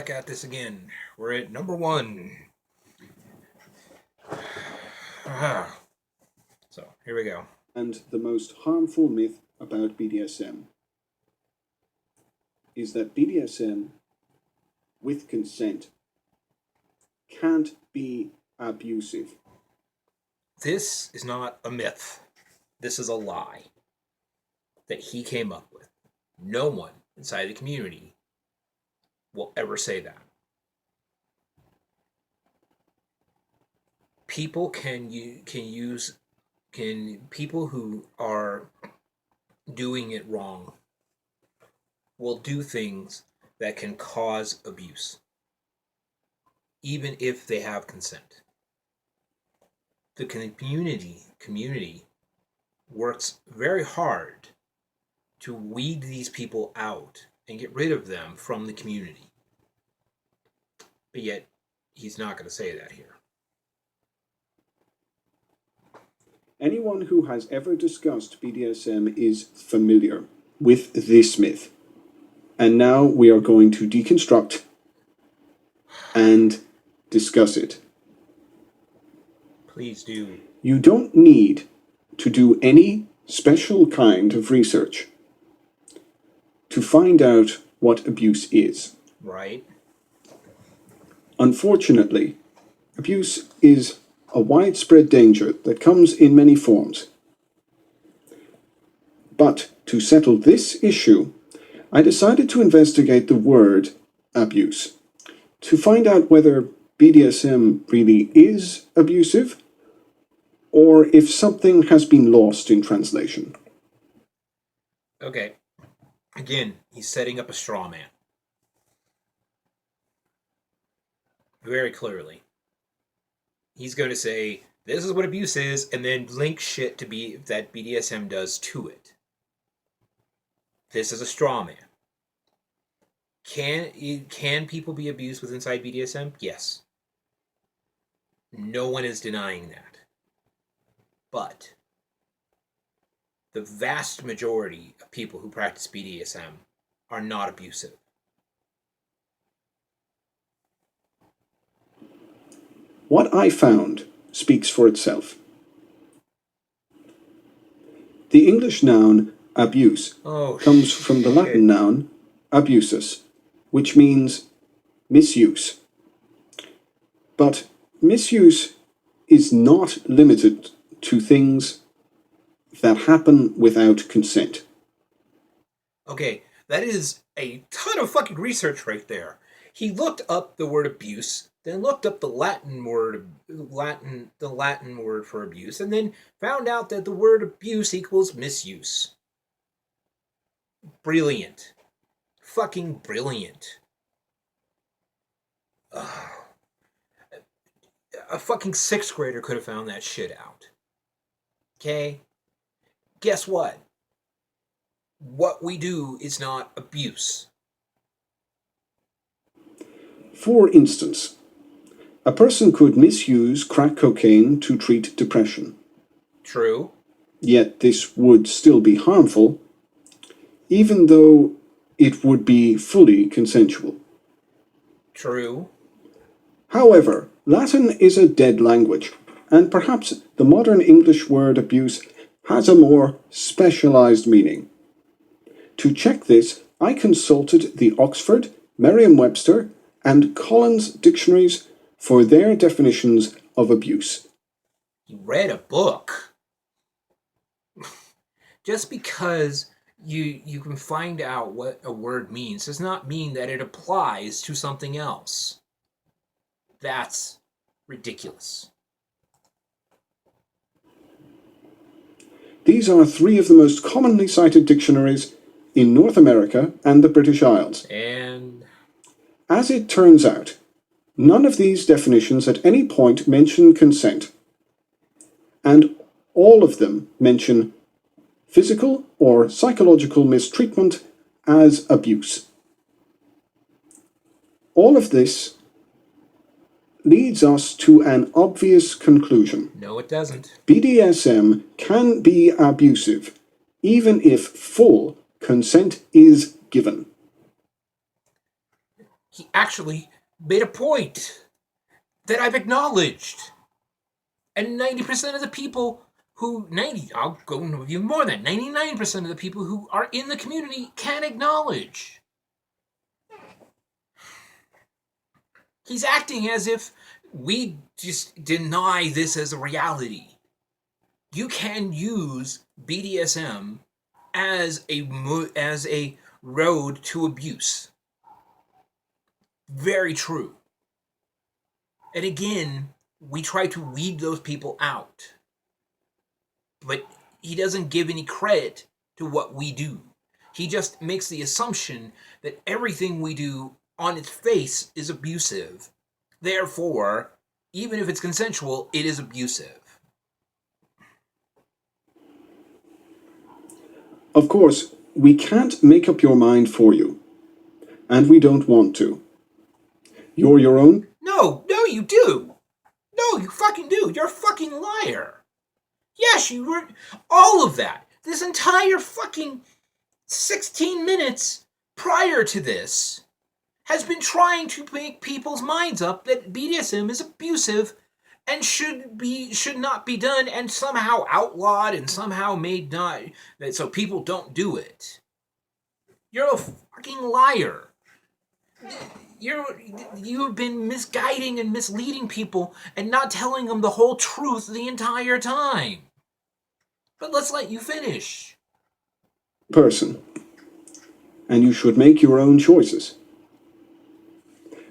Back at this again. We're at number one. So, here we go. And the most harmful myth about BDSM is that BDSM with consent can't be abusive. This is not a myth. This is a lie that he came up with. No one inside the community will ever say that. People people who are doing it wrong will do things that can cause abuse, even if they have consent. The community works very hard to weed these people out and get rid of them from the community. But yet, he's not going to say that here. Anyone who has ever discussed BDSM is familiar with this myth. And now we are going to deconstruct and discuss it. Please do. You don't need to do any special kind of research to find out what abuse is. Right. Unfortunately, abuse is a widespread danger that comes in many forms. But to settle this issue, I decided to investigate the word abuse, to find out whether BDSM really is abusive, or if something has been lost in translation. Okay. Again, he's setting up a straw man. Very clearly. He's going to say, this is what abuse is, and then link shit to be that BDSM does to it. This is a straw man. Can people be abused with inside BDSM? Yes. No one is denying that. But the vast majority of people who practice BDSM are not abusive. What I found speaks for itself. The English noun abuse comes from the Latin noun abusus, which means misuse. But misuse is not limited to things that happen without consent. Okay, that is a ton of fucking research right there. He looked up the word abuse, then looked up the Latin word for abuse, and then found out that the word abuse equals misuse. Brilliant. Fucking brilliant. Ugh. A fucking sixth grader could have found that shit out. Okay? Guess what? What we do is not abuse. For instance, a person could misuse crack cocaine to treat depression. True. Yet this would still be harmful, even though it would be fully consensual. True. However, Latin is a dead language, and perhaps the modern English word abuse has a more specialized meaning. To check this, I consulted the Oxford, Merriam-Webster, and Collins dictionaries for their definitions of abuse. You read a book. Just because you can find out what a word means does not mean that it applies to something else. That's ridiculous. These are three of the most commonly cited dictionaries in North America and the British Isles. And as it turns out, none of these definitions at any point mention consent, and all of them mention physical or psychological mistreatment as abuse. All of this leads us to an obvious conclusion. No, it doesn't. BDSM can be abusive, even if full consent is given. he actually made a point that I've acknowledged. And 90% of the people I'll go into even more than 99% of the people who are in the community can acknowledge. He's acting as if we just deny this as a reality. You can use BDSM as a road to abuse. Very true. And again, we try to weed those people out. But he doesn't give any credit to what we do. He just makes the assumption that everything we do on its face is abusive. Therefore, even if it's consensual, it is abusive. Of course, we can't make up your mind for you, and we don't want to. You're your own. No, you do. No, you fucking do. You're a fucking liar. Yes, you were. All of that. This entire fucking 16 minutes prior to this has been trying to make people's minds up that BDSM is abusive and should not be done, and somehow outlawed and somehow made not so people don't do it. You're a fucking liar. You've been misguiding and misleading people and not telling them the whole truth the entire time. But let's let you finish. Person. And you should make your own choices.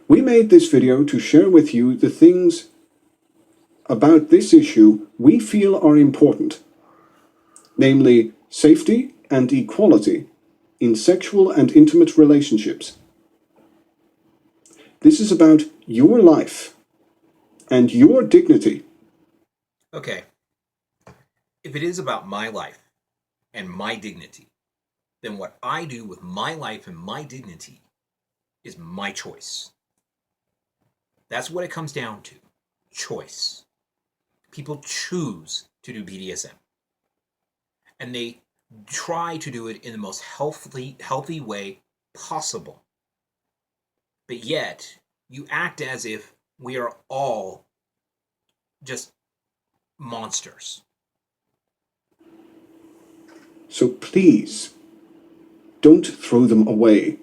We made this video to share with you the things about this issue we feel are important, namely safety and equality in sexual and intimate relationships. This is about your life and your dignity. Okay. If it is about my life and my dignity, then what I do with my life and my dignity is my choice. That's what it comes down to. Choice. People choose to do BDSM. And they try to do it in the most healthy way possible. But yet, you act as if we are all just monsters. So please, don't throw them away.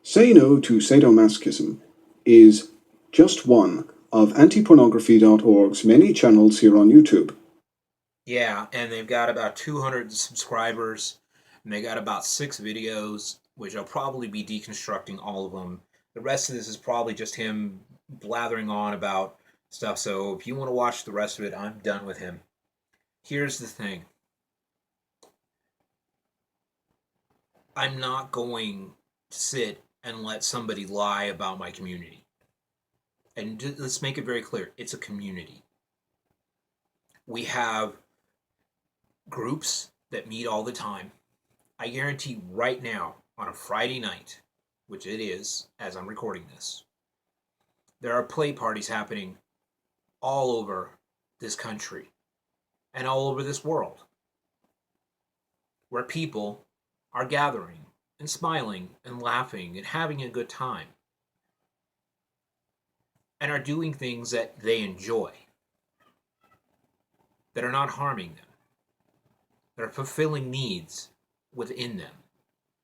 Say No to Sadomasochism is just one of antipornography.org's many channels here on YouTube. Yeah, and they've got about 200 subscribers, and they got about 6 videos, which I'll probably be deconstructing all of them. The rest of this is probably just him blathering on about stuff, so if you want to watch the rest of it, I'm done with him. Here's the thing. I'm not going to sit and let somebody lie about my community. And let's make it very clear, it's a community. We have groups that meet all the time. I guarantee right now, on a Friday night, which it is as I'm recording this, there are play parties happening all over this country and all over this world where people are gathering and smiling and laughing and having a good time and are doing things that they enjoy, that are not harming them, that are fulfilling needs within them,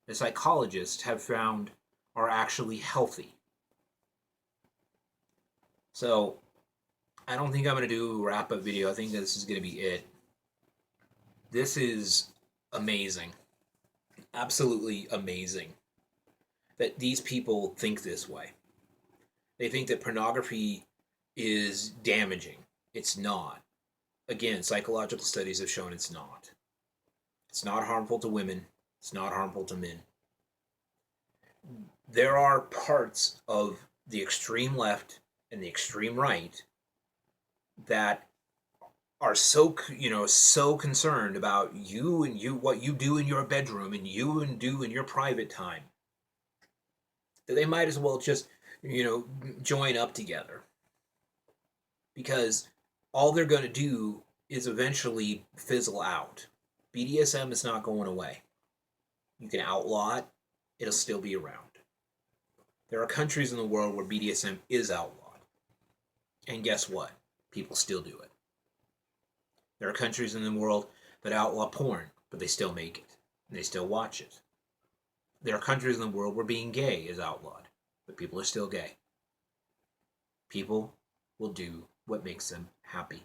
that psychologists have found are actually healthy. So, I don't think I'm going to do a wrap-up video. I think this is going to be it. This is amazing. Absolutely amazing that these people think this way. They think that pornography is damaging. It's not. Again, psychological studies have shown it's not. It's not harmful to women. It's not harmful to men. There are parts of the extreme left and the extreme right that are so concerned about you and what you do in your bedroom and you and do in your private time that they might as well just join up together, because all they're going to do is eventually fizzle out. BDSM is not going away. You can outlaw it it'll still be around. There are countries in the world where BDSM is outlawed. And guess what? People still do it. There are countries in the world that outlaw porn, but they still make it. And they still watch it. There are countries in the world where being gay is outlawed, but people are still gay. People will do what makes them happy.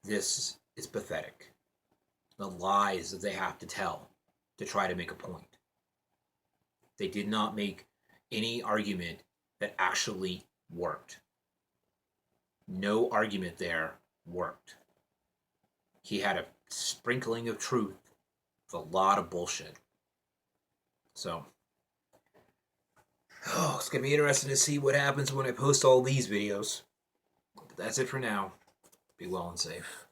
This is pathetic. The lies that they have to tell to try to make a point. They did not make any argument that actually worked. No argument there worked. He had a sprinkling of truth with a lot of bullshit. So, it's going to be interesting to see what happens when I post all these videos. But that's it for now. Be well and safe.